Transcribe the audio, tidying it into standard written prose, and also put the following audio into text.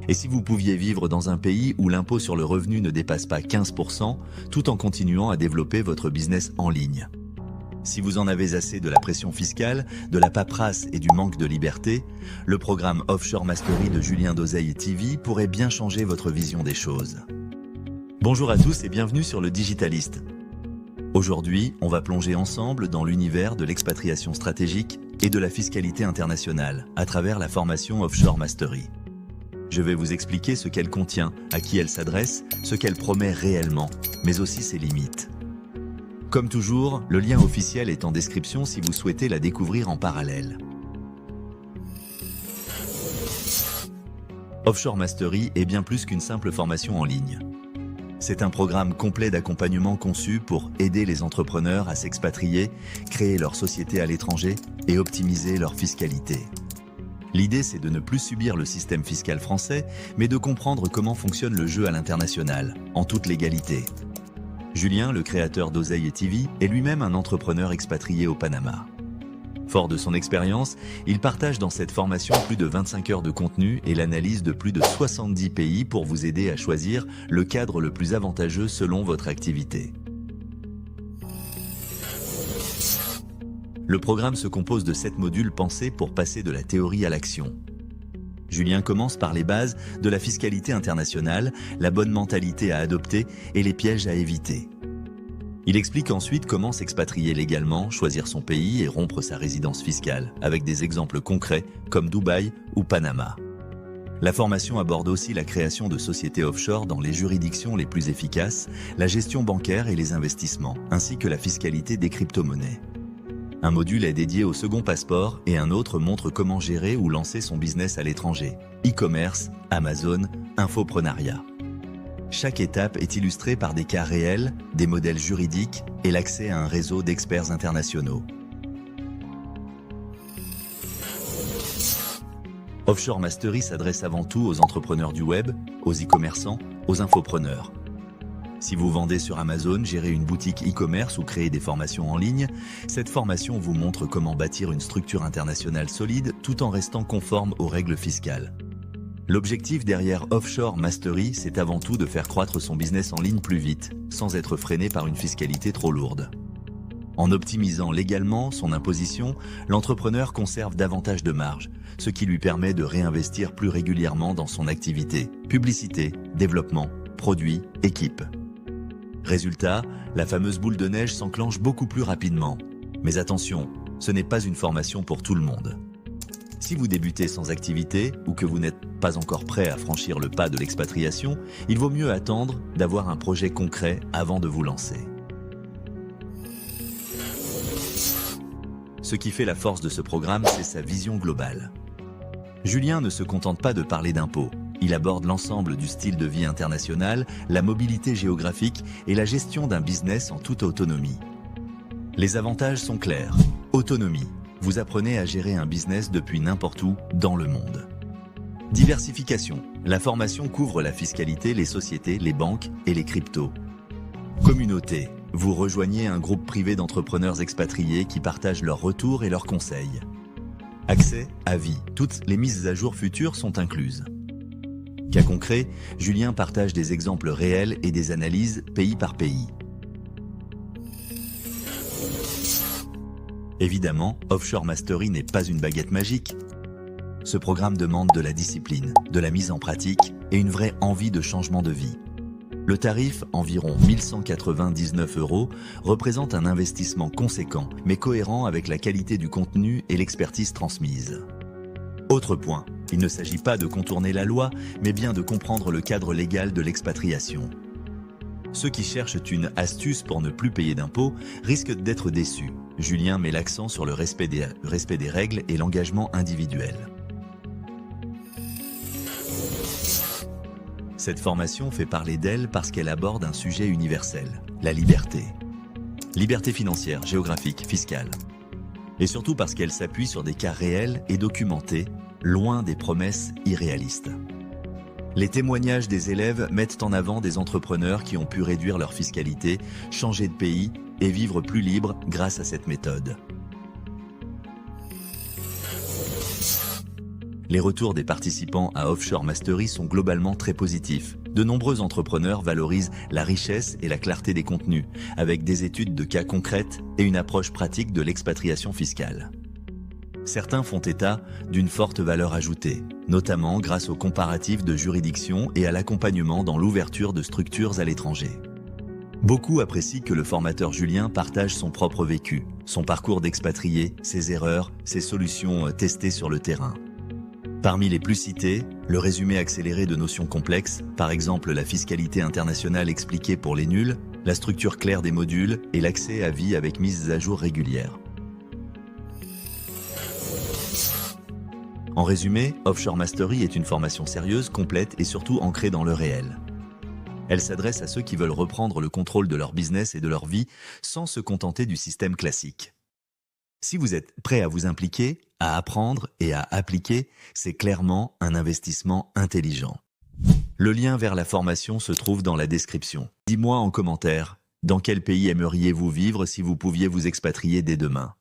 Et si vous pouviez vivre dans un pays où l'impôt sur le revenu ne dépasse pas 15%, tout en continuant à développer votre business en ligne? Si vous en avez assez de la pression fiscale, de la paperasse et du manque de liberté, le programme Offshore Mastery de Julien d'Oseille TV pourrait bien changer votre vision des choses. Bonjour à tous et bienvenue sur le Digitaliste. Aujourd'hui, on va plonger ensemble dans l'univers de l'expatriation stratégique et de la fiscalité internationale à travers la formation Offshore Mastery. Je vais vous expliquer ce qu'elle contient, à qui elle s'adresse, ce qu'elle promet réellement, mais aussi ses limites. Comme toujours, le lien officiel est en description si vous souhaitez la découvrir en parallèle. Offshore Mastery est bien plus qu'une simple formation en ligne. C'est un programme complet d'accompagnement conçu pour aider les entrepreneurs à s'expatrier, créer leur société à l'étranger et optimiser leur fiscalité. L'idée, c'est de ne plus subir le système fiscal français, mais de comprendre comment fonctionne le jeu à l'international, en toute légalité. Julien, le créateur d'Oseille TV, est lui-même un entrepreneur expatrié au Panama. Fort de son expérience, il partage dans cette formation plus de 25 heures de contenu et l'analyse de plus de 70 pays pour vous aider à choisir le cadre le plus avantageux selon votre activité. Le programme se compose de 7 modules pensés pour passer de la théorie à l'action. Julien commence par les bases de la fiscalité internationale, la bonne mentalité à adopter et les pièges à éviter. Il explique ensuite comment s'expatrier légalement, choisir son pays et rompre sa résidence fiscale, avec des exemples concrets comme Dubaï ou Panama. La formation aborde aussi la création de sociétés offshore dans les juridictions les plus efficaces, la gestion bancaire et les investissements, ainsi que la fiscalité des crypto-monnaies. Un module est dédié au second passeport et un autre montre comment gérer ou lancer son business à l'étranger. E-commerce, Amazon, infoprenariat. Chaque étape est illustrée par des cas réels, des modèles juridiques et l'accès à un réseau d'experts internationaux. Offshore Mastery s'adresse avant tout aux entrepreneurs du web, aux e-commerçants, aux infopreneurs. Si vous vendez sur Amazon, gérez une boutique e-commerce ou créez des formations en ligne, cette formation vous montre comment bâtir une structure internationale solide tout en restant conforme aux règles fiscales. L'objectif derrière Offshore Mastery, c'est avant tout de faire croître son business en ligne plus vite, sans être freiné par une fiscalité trop lourde. En optimisant légalement son imposition, l'entrepreneur conserve davantage de marge, ce qui lui permet de réinvestir plus régulièrement dans son activité, publicité, développement, produits, équipe. Résultat, la fameuse boule de neige s'enclenche beaucoup plus rapidement. Mais attention, ce n'est pas une formation pour tout le monde. Si vous débutez sans activité ou que vous n'êtes pas encore prêt à franchir le pas de l'expatriation, il vaut mieux attendre d'avoir un projet concret avant de vous lancer. Ce qui fait la force de ce programme, c'est sa vision globale. Julien ne se contente pas de parler d'impôts. Il aborde l'ensemble du style de vie international, la mobilité géographique et la gestion d'un business en toute autonomie. Les avantages sont clairs. Autonomie. Vous apprenez à gérer un business depuis n'importe où dans le monde. Diversification. La formation couvre la fiscalité, les sociétés, les banques et les cryptos. Communauté. Vous rejoignez un groupe privé d'entrepreneurs expatriés qui partagent leurs retours et leurs conseils. Accès à vie. Toutes les mises à jour futures sont incluses. Cas concret, Julien partage des exemples réels et des analyses pays par pays. Évidemment, Offshore Mastery n'est pas une baguette magique. Ce programme demande de la discipline, de la mise en pratique et une vraie envie de changement de vie. Le tarif, environ 1199 €, représente un investissement conséquent, mais cohérent avec la qualité du contenu et l'expertise transmise. Autre point, il ne s'agit pas de contourner la loi, mais bien de comprendre le cadre légal de l'expatriation. Ceux qui cherchent une astuce pour ne plus payer d'impôts risquent d'être déçus. Julien met l'accent sur le respect des règles et l'engagement individuel. Cette formation fait parler d'elle parce qu'elle aborde un sujet universel, la liberté. Liberté financière, géographique, fiscale. Et surtout parce qu'elle s'appuie sur des cas réels et documentés, loin des promesses irréalistes. Les témoignages des élèves mettent en avant des entrepreneurs qui ont pu réduire leur fiscalité, changer de pays et vivre plus libre grâce à cette méthode. Les retours des participants à Offshore Mastery sont globalement très positifs. De nombreux entrepreneurs valorisent la richesse et la clarté des contenus, avec des études de cas concrètes et une approche pratique de l'expatriation fiscale. Certains font état d'une forte valeur ajoutée, notamment grâce aux comparatifs de juridictions et à l'accompagnement dans l'ouverture de structures à l'étranger. Beaucoup apprécient que le formateur Julien partage son propre vécu, son parcours d'expatrié, ses erreurs, ses solutions testées sur le terrain. Parmi les plus cités, le résumé accéléré de notions complexes, par exemple la fiscalité internationale expliquée pour les nuls, la structure claire des modules et l'accès à vie avec mises à jour régulières. En résumé, Offshore Mastery est une formation sérieuse, complète et surtout ancrée dans le réel. Elle s'adresse à ceux qui veulent reprendre le contrôle de leur business et de leur vie sans se contenter du système classique. Si vous êtes prêt à vous impliquer, à apprendre et à appliquer, c'est clairement un investissement intelligent. Le lien vers la formation se trouve dans la description. Dis-moi en commentaire, dans quel pays aimeriez-vous vivre si vous pouviez vous expatrier dès demain ?